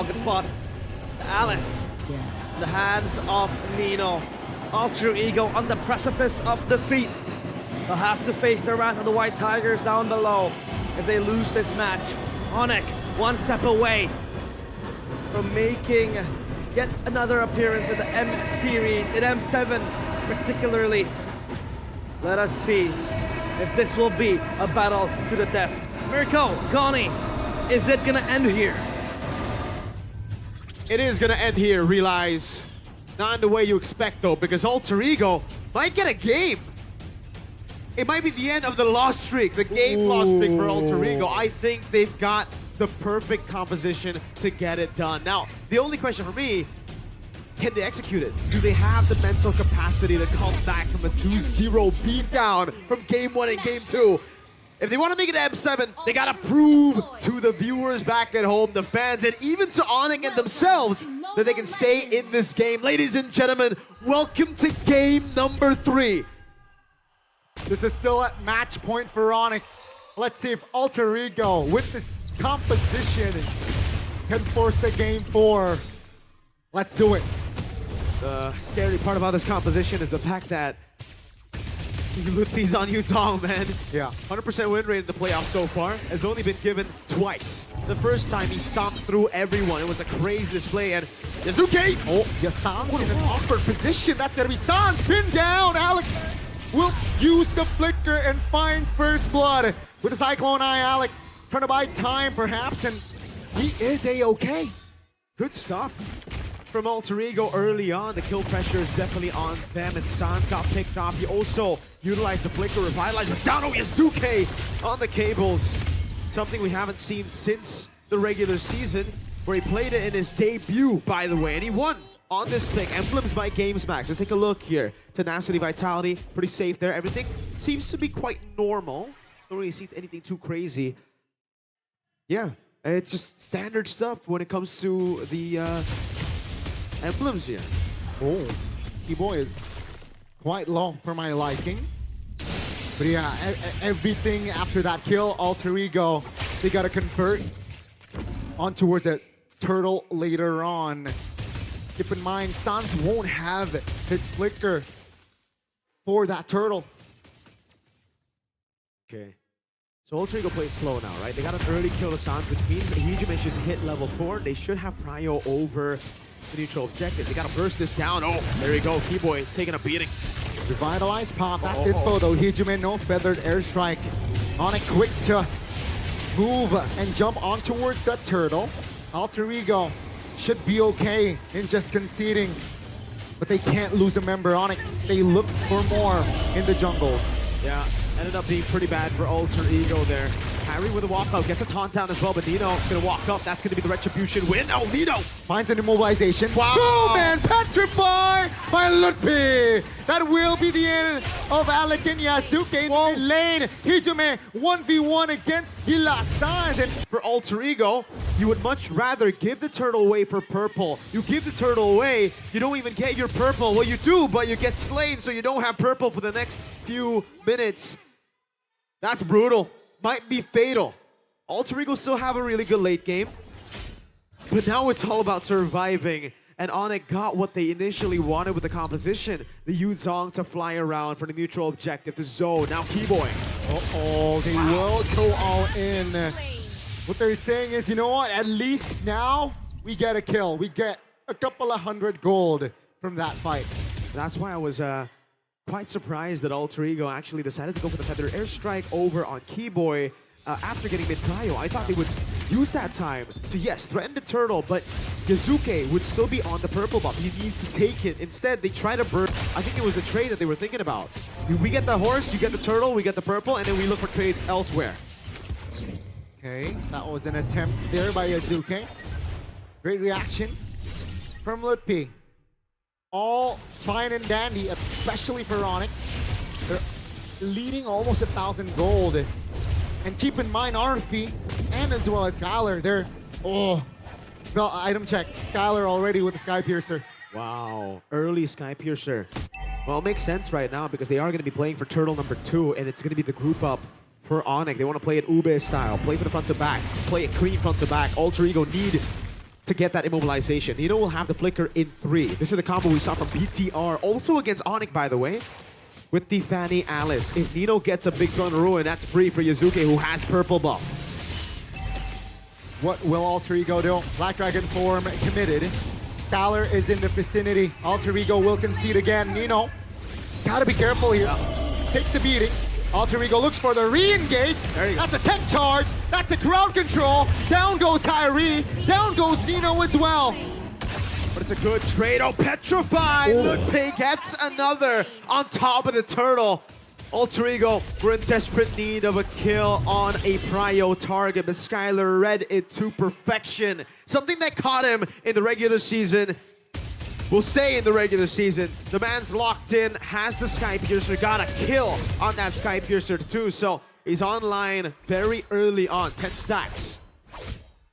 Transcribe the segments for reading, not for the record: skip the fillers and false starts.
rocket spot. Alice, in the hands of Nino. Alter Ego on the precipice of defeat. They'll have to face the wrath of the White Tigers down below if they lose this match. Onic, one step away from making yet another appearance in the M series, in M7 particularly. Let us see if this will be a battle to the death. Mirko, Goni, is it gonna end here? It is gonna end here, realize. Not in the way you expect though, because Alter Ego might get a game. It might be the end of the loss streak, the game loss streak for Alter Ego. I think they've got the perfect composition to get it done. Now, the only question for me, can they execute it? Do they have the mental capacity to come back from a 2-0 beatdown from game 1 and game 2? If they want to make it to M7, they gotta prove to the viewers back at home, the fans, and even to Onic and themselves that they can stay in this game. Ladies and gentlemen, welcome to game number 3. This is still at match point for Onic. Let's see if Alter Ego, with this composition, can force a game 4. Let's do it. The scary part about this composition is the fact that Lutfi's on Yuzong, man. Yeah. 100% win rate in the playoffs so far. Has only been given twice. The first time he stomped through everyone. It was a crazy display, and Yazuke! Oh, Yasan in an awkward position. That's gonna be Sans pinned down. Alec will use the flicker and find first blood. With the Cyclone Eye, Alec trying to buy time perhaps, and he is A-okay. Good stuff from Alter Ego early on. The kill pressure is definitely on them, and Sans got picked off. He also utilized the flicker, revitalized Masano Yazuke on the cables. Something we haven't seen since the regular season, where he played it in his debut, by the way, and he won on this pick. Emblems by GamesMax. Let's take a look here. Tenacity, Vitality, pretty safe there. Everything seems to be quite normal. Don't really see anything too crazy. Yeah, it's just standard stuff when it comes to the emblems here. Oh, Keyboy is quite low for my liking. But yeah, everything after that kill, Alter Ego, they gotta convert on towards a turtle later on. Keep in mind, Sans won't have his flicker for that turtle. Okay. So Alter Ego plays slow now, right? They got an early kill to Sans, which means Hyujimen just hit level 4. They should have prio over the neutral objective. They gotta burst this down. Oh, there you go. Keyboy taking a beating. Revitalize pop. That info though. Hyujimen, no feathered airstrike. Onic quick to move and jump on towards that turtle. Alter Ego should be okay in just conceding, but they can't lose a member. Onic, they look for more in the jungles. Yeah, ended up being pretty bad for Alter Ego there. Harry with a walkout, gets a taunt down as well, but Nino is going to walk up. That's going to be the retribution win. Oh, Nino! Finds an immobilization. Wow! Boom, and petrified by Lutfi! That will be the end of Alec and Yazuke in the lane. Hyujimen 1v1 against Hilasan. And for Alter Ego, you would much rather give the turtle away for purple. You give the turtle away, you don't even get your purple. Well, you do, but you get slain, so you don't have purple for the next few minutes. That's brutal. Might be fatal. Alter Ego still have a really good late game, but now it's all about surviving. And Onic got what they initially wanted with the composition. The Yuzong to fly around for the neutral objective, the zone. Now Keyboy. Uh-oh, they will go all in. What they're saying is, you know what? At least now we get a kill. We get a couple of 100 gold from that fight. That's why I was quite surprised that Alter Ego actually decided to go for the feather airstrike over on Keyboy after getting mid-prio. I thought they would use that time to, yes, threaten the turtle, but Yazuke would still be on the purple buff. He needs to take it. Instead, they try to burn. I think it was a trade that they were thinking about. We get the horse, you get the turtle, we get the purple, and then we look for trades elsewhere. Okay, that was an attempt there by Yazuke. Great reaction from Lutfi. All fine and dandy, especially for Onic. They're leading almost 1,000 gold. And keep in mind, Arfi and as well as Skylar, they're, spell item check. Skylar already with the Sky Piercer. Wow, early Sky Piercer. Well, it makes sense right now because they are going to be playing for turtle number 2, and it's going to be the group up for Onic. They want to play it Ube style, play for the front to back, play it clean front to back. Alter Ego need to get that immobilization. Nino will have the flicker in 3. This is the combo we saw from PTR. Also against Onic, by the way, with the Fanny Alice. If Nino gets a big throw in ruin, that's free for Yazuke, who has purple buff. What will Alter Ego do? Black Dragon form committed. Skylar is in the vicinity. Alter Ego will concede again. Nino, gotta be careful here. Takes a beating. Alter Ego looks for the re-engage. That's a tech charge. That's a crowd control. Down goes Kyrie. Down goes Nino as well. But it's a good trade. Oh, petrified! Ludwig gets another on top of the turtle. Alter Ego, we're in desperate need of a kill on a prio target, but Skylar read it to perfection. Something that caught him in the regular season will stay in the regular season. The man's locked in, has the Sky Piercer, got a kill on that Sky Piercer too, so he's online very early on, 10 stacks.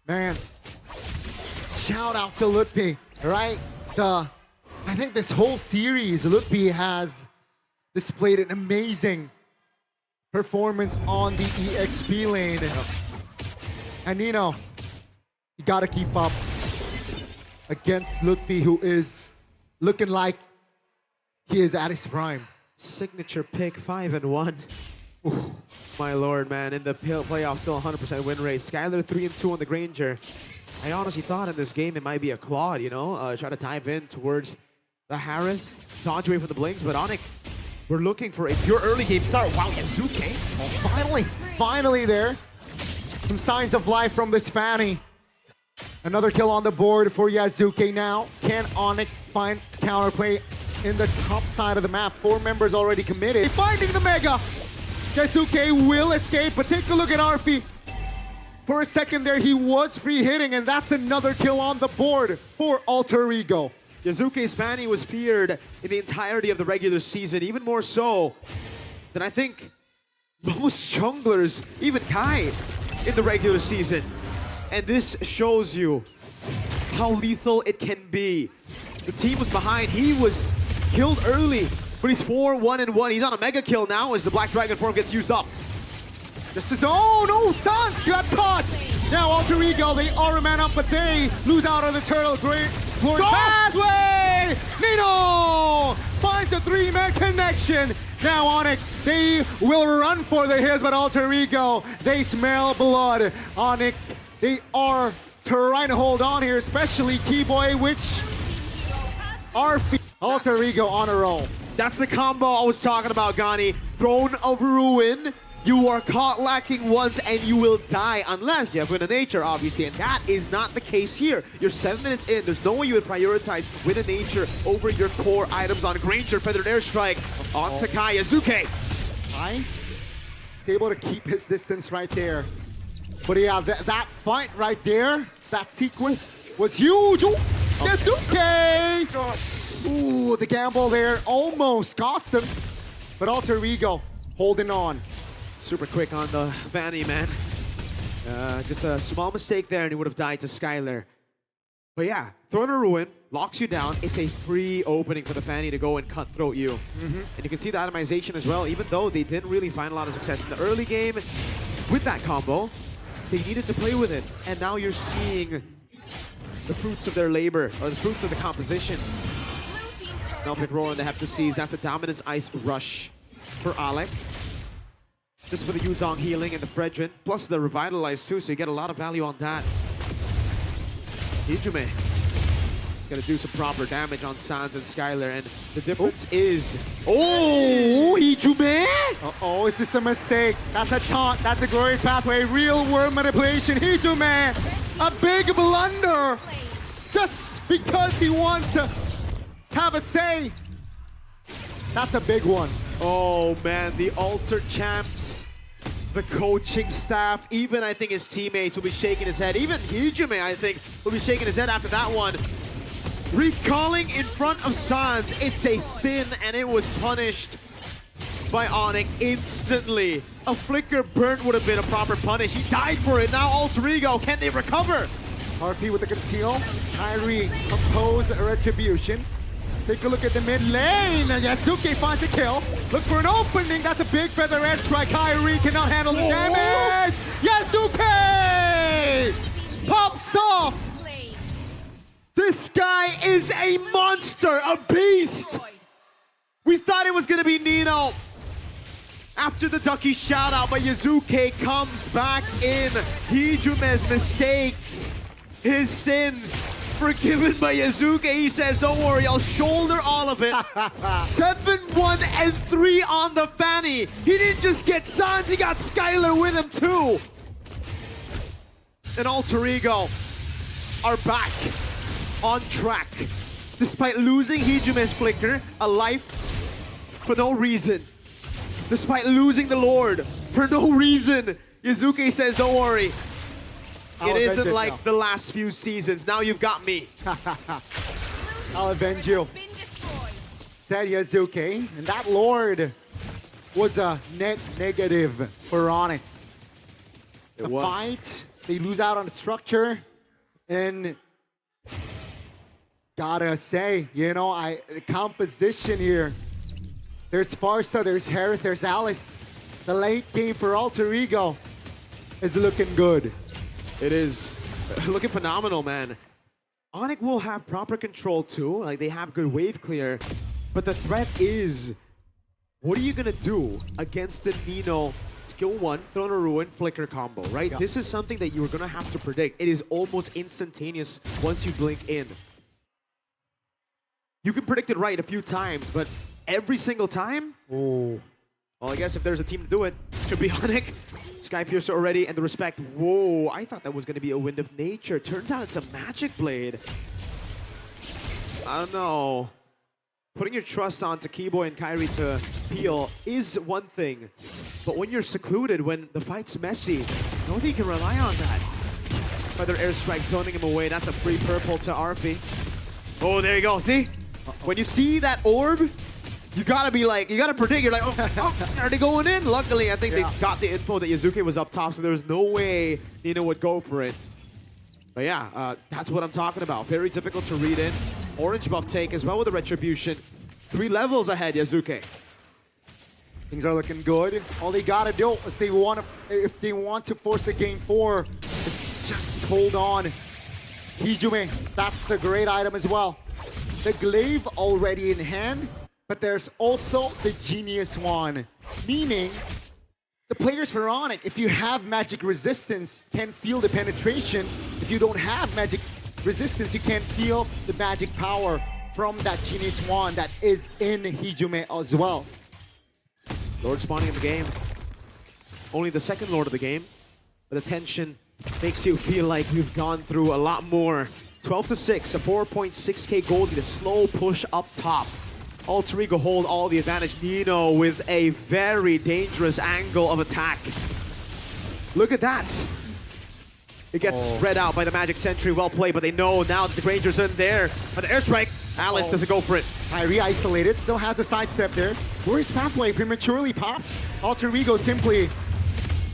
Man, shout out to Ludwig, right? I think this whole series, Ludwig has displayed an amazing performance on the EXP lane. And Nino, you gotta keep up against Ludwig, who is looking like he is at his prime. Signature pick, 5-1. Ooh, my lord, man. In the playoffs, still 100% win rate. Skylar 3-2 on the Granger. I honestly thought in this game it might be a Claude, you know? Try to dive in towards the Harith, dodge away from the Blinks, but Onic, we're looking for a pure early game start. Wow, Yazuke. Finally there. Some signs of life from this Fanny. Another kill on the board for Yazuke now. Can Onic find counterplay in the top side of the map? 4 members already committed. Finding the Mega. Yazuke will escape, but take a look at Arfi. For a second there, he was free hitting, and that's another kill on the board for Alter Ego. Yazuke's Fanny was feared in the entirety of the regular season, even more so than I think most junglers, even Kai, in the regular season. And this shows you how lethal it can be. The team was behind, he was killed early, but he's 4-1-1. He's on a mega kill now as the Black Dragon form gets used up. This is, oh no, Sans got caught! Now Alter Ego, they are a man up, but they lose out on the turtle. Great glory pathway! Nino finds a 3-man connection. Now Onic, they will run for the hills, but Alter Ego, they smell blood. Onic, they are trying to hold on here, especially Keyboy, which are Alter Ego on a roll. That's the combo I was talking about, Gani. Throne of Ruin. You are caught lacking once and you will die unless you have Win of Nature, obviously, and that is not the case here. You're 7 minutes in. There's no way you would prioritize Win of Nature over your core items on Granger, Feathered Airstrike, on Takai. Yazuke. Kai is able to keep his distance right there. But yeah, that fight right there, that sequence was huge. Ooh, Yazuke! Ooh, the gamble there almost cost him. But Alter Ego holding on. Super quick on the Fanny, man. Just a small mistake there and he would have died to Skylar. But yeah, Throne of Ruin locks you down. It's a free opening for the Fanny to go and cutthroat you. And you can see the itemization as well, even though they didn't really find a lot of success in the early game with that combo. They needed to play with it. And now you're seeing the fruits of their labor, or the fruits of the composition. Melfic Roar and the Hep to Seize. That's a Dominance Ice Rush for Alec. Just for the Yuzong healing and the Fredrin, plus the Revitalize too, so you get a lot of value on that. Hijume is going to do some proper damage on Sans and Skylar, and the difference is... Oh, Hijume! Uh-oh, is this a mistake? That's a taunt, that's a glorious pathway, real world manipulation. Hijume, a big blunder! Just because he wants to have a say. That's a big one. Oh man, the Alter Champs, the coaching staff, even I think his teammates will be shaking his head. Even Hijume, I think, will be shaking his head after that one. Recalling in front of Sans, it's a sin and it was punished by Onic instantly. A flicker burnt would have been a proper punish. He died for it. Now Alter Ego, can they recover? RP with the conceal. Kyrie compose retribution. Take a look at the mid lane. Yazuke finds a kill. Looks for an opening. That's a big feather edge strike. Kyrie cannot handle the damage. Yazuke pops off. This guy is a monster, a beast. We thought it was gonna be Nino. After the Ducky shout out, but Yazuke comes back in. Hijume's mistakes, his sins, forgiven by Yazuke. He says, don't worry, I'll shoulder all of it. 7-1-3 on the Fanny. He didn't just get Sans, he got Skylar with him too. And Alter Ego are back on track. Despite losing Hijume's flicker, a life for no reason. Despite losing the Lord for no reason, Yazuke says, don't worry. It isn't like the last few seasons. Now you've got me. I'll avenge you, said Yazuke. And that Lord was a net negative for Onic. The fight, they lose out on the structure. And gotta say, you know, the composition here. There's Farsa, there's Harith, there's Alice. The late game for Alter Ego is looking good. It is looking phenomenal, man. Onic will have proper control too. Like, they have good wave clear. But the threat is, what are you gonna do against the Nino skill 1, Throne of Ruin, flicker combo, right? Yeah. This is something that you're gonna have to predict. It is almost instantaneous once you blink in. You can predict it right a few times, but every single time? Oh. Well, I guess if there's a team to do it, it should be Onic. Sky Piercer already, and the respect. Whoa, I thought that was going to be a Wind of Nature. Turns out it's a Magic Blade. I don't know. Putting your trust on Kiboy and Kairi to peel is one thing, but when you're secluded, when the fight's messy, I don't think you can rely on that. Feather Airstrike zoning him away. That's a free purple to Arfi. Oh, there you go. See? When you see that orb, you gotta be like, you gotta predict. You're like, oh, are they going in? Luckily, I think they got the info that Yazuke was up top, so there was no way Nino would go for it. But yeah, that's what I'm talking about. Very difficult to read in. Orange buff take as well with the Retribution. 3 levels ahead, Yazuke. Things are looking good. All they gotta do if they want to force a game 4 is just hold on. Hijume, that's a great item as well. The glaive already in hand, but there's also the Genius one, meaning the players for Onic, if you have magic resistance, can feel the penetration. If you don't have magic resistance, you can feel the magic power from that Genius wand that is in Hijume as well. Lord spawning in the game. Only the second Lord of the game, but the tension makes you feel like we've gone through a lot more. 12-6, a 4.6k gold lead, a slow push up top. Alter Ego hold all the advantage. Nino with a very dangerous angle of attack. Look at that. It gets spread out by the Magic Sentry. Well played, but they know now that the Granger's in there. But the airstrike, Alice doesn't go for it. Kairi isolated, still has a sidestep there. Glorious Pathway prematurely popped. Alter Ego simply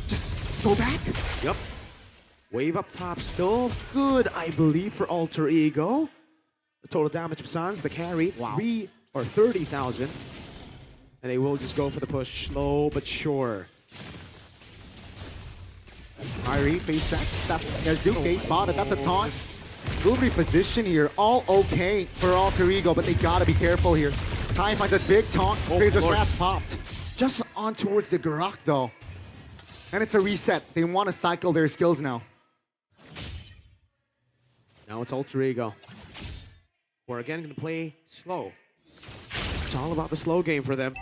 just go back. Yep. Wave up top, still good, I believe, for Alter Ego. The total damage of Sans, the carry, 30,000. And they will just go for the push, slow but sure. Kairi face checks, that's Yazuke spotted, that's a taunt. Good reposition here, all okay for Alter Ego, but they gotta be careful here. Kai finds a big taunt, Razor's Wrath popped. Just on towards the Garak though. And it's a reset, they want to cycle their skills now. Now it's Alter Ego. We're again going to play slow. It's all about the slow game for them.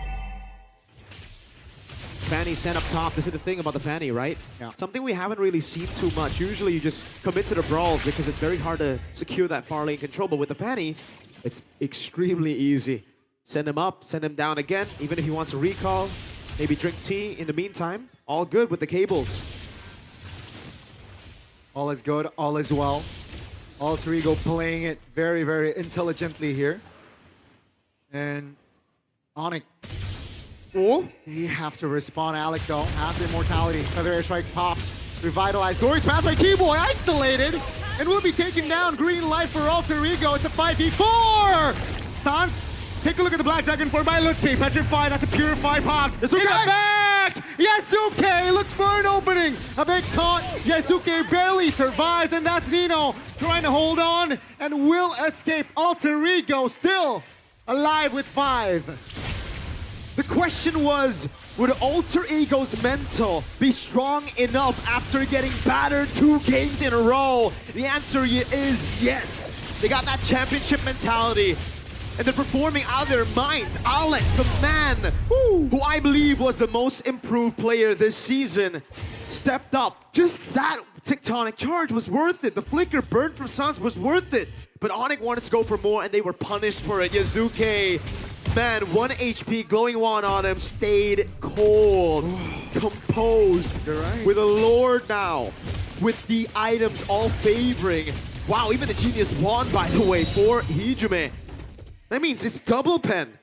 Fanny sent up top. This is the thing about the Fanny, right? Yeah. Something we haven't really seen too much. Usually you just commit to the brawls because it's very hard to secure that far lane control. But with the Fanny, it's extremely easy. Send him up, send him down again. Even if he wants to recall, maybe drink tea in the meantime. All good with the cables. All is good, all is well. Alter Ego playing it very, very intelligently here. And Onic. Oh, they have to respond. Alec though, has the immortality. Feather Airstrike pops. Revitalized. Glorious Pathway Kiboy isolated. And will be taken down. Green light for Alter Ego. It's a 5v4. Sans, take a look at the Black Dragon formed by Lutfi. Petrify, that's a Purify popped. This will get back! back. Yasuke looks for an opening. A big taunt. Yasuke barely survives, and that's Nino trying to hold on and will escape. Alter Ego still alive with 5. The question was, would Alter Ego's mental be strong enough after getting battered 2 games in a row? The answer is yes. They got that championship mentality. And they're performing out of their minds. Alec, the man, who I believe was the most improved player this season, stepped up. Just that tectonic charge was worth it. The flicker burn from Suns was worth it. But Onic wanted to go for more, and they were punished for it. Yazuke, man, 1 HP, glowing wand on him, stayed cold, composed, right. with a Lord now, with the items all favoring. Wow, even the Genius Wand, by the way, for Hijime. That means it's double pen.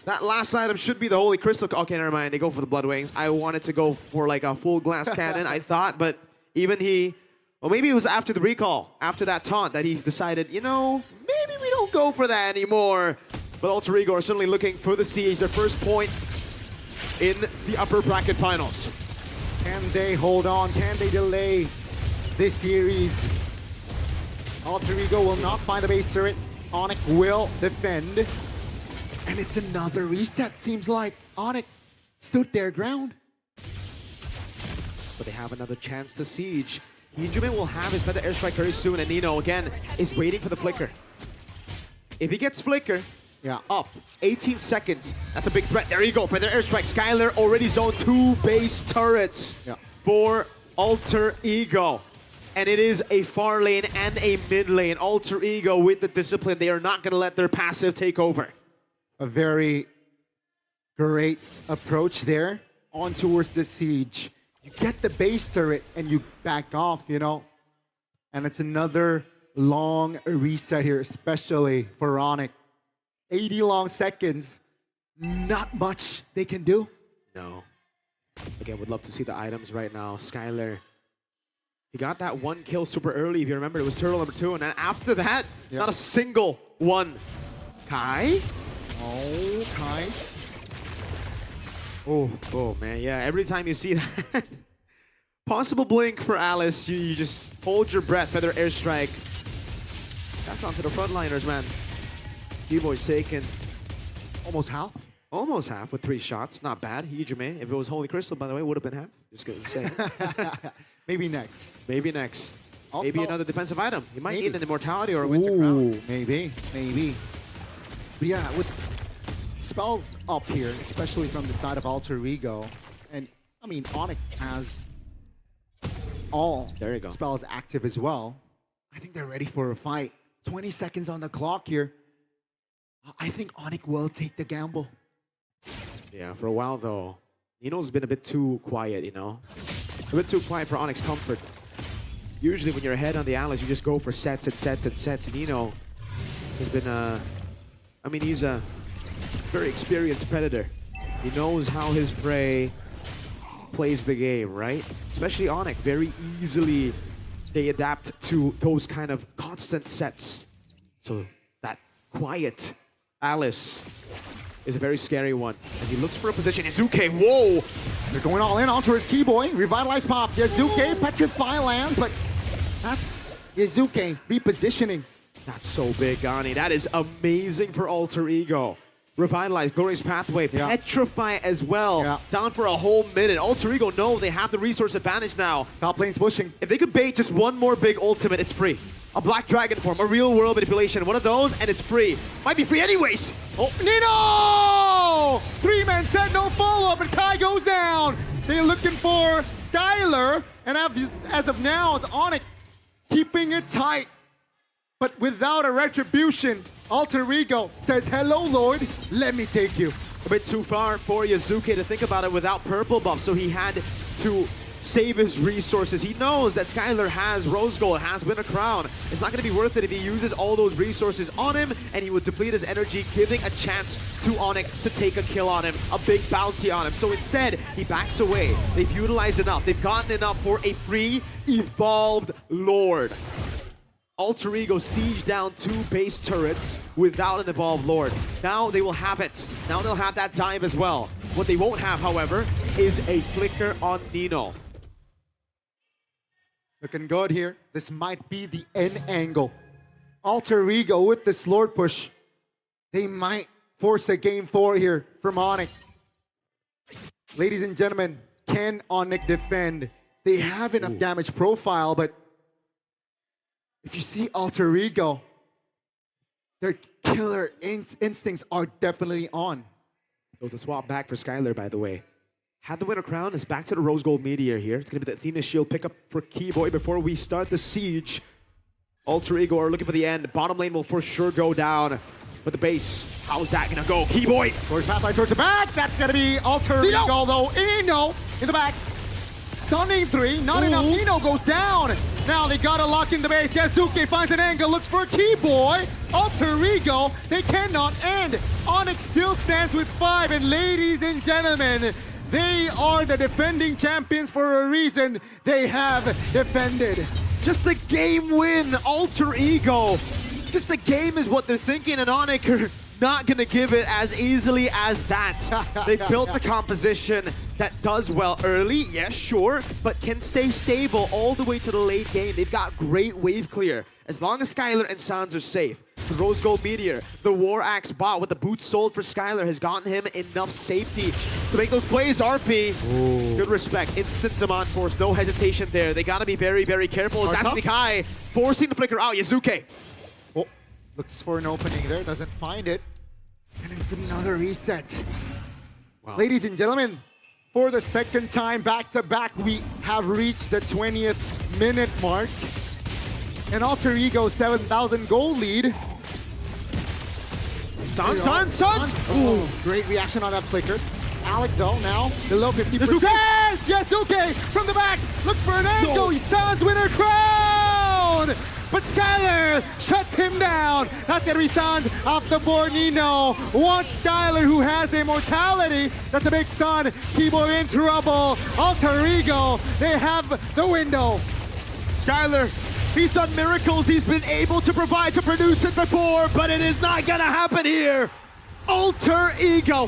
That last item should be the Holy Crystal. Okay, never mind. They go for the Blood Wings. I wanted to go for like a full glass cannon, I thought, but even he, well, maybe it was after the recall, after that taunt, that he decided, you know, maybe we don't go for that anymore. But Alter Ego are certainly looking for the siege, their first point in the upper bracket finals. Can they hold on? Can they delay this series? Alter Ego will not find the base turret. Onic will defend. And it's another reset. Seems like Onic stood their ground. But they have another chance to siege. Hijime will have his Feather Airstrike very soon, and Nino, again, is waiting for the flicker. If he gets flicker, up, 18 seconds. That's a big threat. There you go, Feather Airstrike. Skylar already zoned 2 base turrets for Alter Ego. And it is a far lane and a mid lane. Alter Ego with the discipline. They are not going to let their passive take over. A very great approach there on towards the siege. You get the base turret and you back off, you know. And it's another long reset here, especially for Onic. 80 long seconds. Not much they can do. No. Again, would love to see the items right now. Skylar. He got that 1 kill super early, if you remember. It was turtle number 2, and then after that, not a single one. Kai? Oh, Kai. Oh, man, yeah. Every time you see that possible blink for Alice, you just hold your breath, Feather Airstrike. That's onto the frontliners, man. D-Boy's taken Almost half. almost half with 3 shots. Not bad. Hijime, if it was Holy Crystal, by the way, would have been half. Just gonna say. Maybe next. Maybe next. Also, maybe another defensive item. You might maybe. need an immortality or a winter crown. Maybe. But yeah, with spells up here, especially from the side of Alter Ego, and I mean, Onic has all There you go. spells active as well. I think they're ready for a fight. 20 seconds on the clock here. I think Onic will take the gamble. Yeah, for a while though, Nino's been a bit too quiet, you know? A bit too quiet for Onyx's comfort. Usually when you're ahead on the Atlas, you just go for sets and sets and sets. Nino has been, I mean, he's a very experienced predator. He knows how his prey plays the game, right? Especially Onic, very easily they adapt to those kind of constant sets. So that quiet Alice is a very scary one as he looks for a position. Yazuke, whoa! They're going all in onto his Keyboy. Revitalize pop. Yazuke, Petrify lands, but that's Yazuke repositioning. That's so big, Gani. That is amazing for Alter Ego. Revitalize, Glorious Pathway, Petrify as well. Down for a whole minute. Alter Ego know they have the resource advantage now. Top lane's pushing. If they could bait just one more big ultimate, it's free. A Black Dragon form, a real world manipulation. One of those, and it's free. Might be free anyways. Oh, Nino! 3-man set, no follow-up, and Kai goes down. They're looking for Skylar, and as of now, it's Onic keeping it tight. But without a retribution, Alter Ego says, hello, Lord, let me take you. A bit too far for Yazuke to think about it without purple buff, so he had to save his resources. He knows that Skylar has Rose Gold, has Win a Crown. It's not going to be worth it if he uses all those resources on him, and he would deplete his energy, giving a chance to Onic to take a kill on him, a big bounty on him. So instead, he backs away. They've utilized enough. They've gotten enough for a free, evolved Lord. Alter Ego siege down 2 base turrets without an evolved Lord. Now they will have it. Now they'll have that dive as well. What they won't have, however, is a flicker on Nino. Looking good here. This might be the end angle. Alter Ego with this Lord push. They might force a game 4 here from Onic. Ladies and gentlemen, can Onic defend? They have enough damage profile, but if you see Alter Ego, their killer instincts are definitely on. So it's a swap back for Skylar, by the way. Had the winner crown, is back to the Rose Gold Meteor here. It's going to be the Athena Shield pickup for Keyboy before we start the siege. Alter Ego are looking for the end. Bottom lane will for sure go down. But the base, how's that going to go? Keyboy! Force Pathfinder towards the back. That's going to be Alter Ego, though. Nino in the back. Stunning 3. Not enough. Nino goes down. Now they got to lock in the base. Yasuke finds an angle. Looks for Keyboy. Alter Ego. They cannot end. Onic still stands with 5. And ladies and gentlemen, they are the defending champions for a reason. They have defended. Just a game win, Alter Ego. Just the game is what they're thinking, and Onic are not going to give it as easily as that. They built a composition that does well early, yes, sure, but can stay stable all the way to the late game. They've got great wave clear. As long as Skylar and Sans are safe. The Rose Gold Meteor, the War Axe bot with the boots sold for Skylar has gotten him enough safety to make those plays. RP, good respect. Instant Zaman Force, no hesitation there. They got to be very, very careful. That's Nikai forcing the flicker out. Yazuke. Oh, looks for an opening there, doesn't find it. And it's another reset. Wow. Ladies and gentlemen, for the second time back-to-back, we have reached the 20th minute mark. And Alter Ego 7,000 gold lead. Sans! Ooh, great reaction on that flicker. Alec though, now below 50%. Yes! Yasuke from the back! Looks for an angle! Sans winner crown! But Skylar shuts him down. That's gonna be Sans off the board. Nino wants Skylar, who has immortality. That's a big stun. Keyboy in trouble. Alter Ego, they have the window. Skylar, he's done miracles. He's been able to provide to produce it before, but it is not gonna happen here. Alter Ego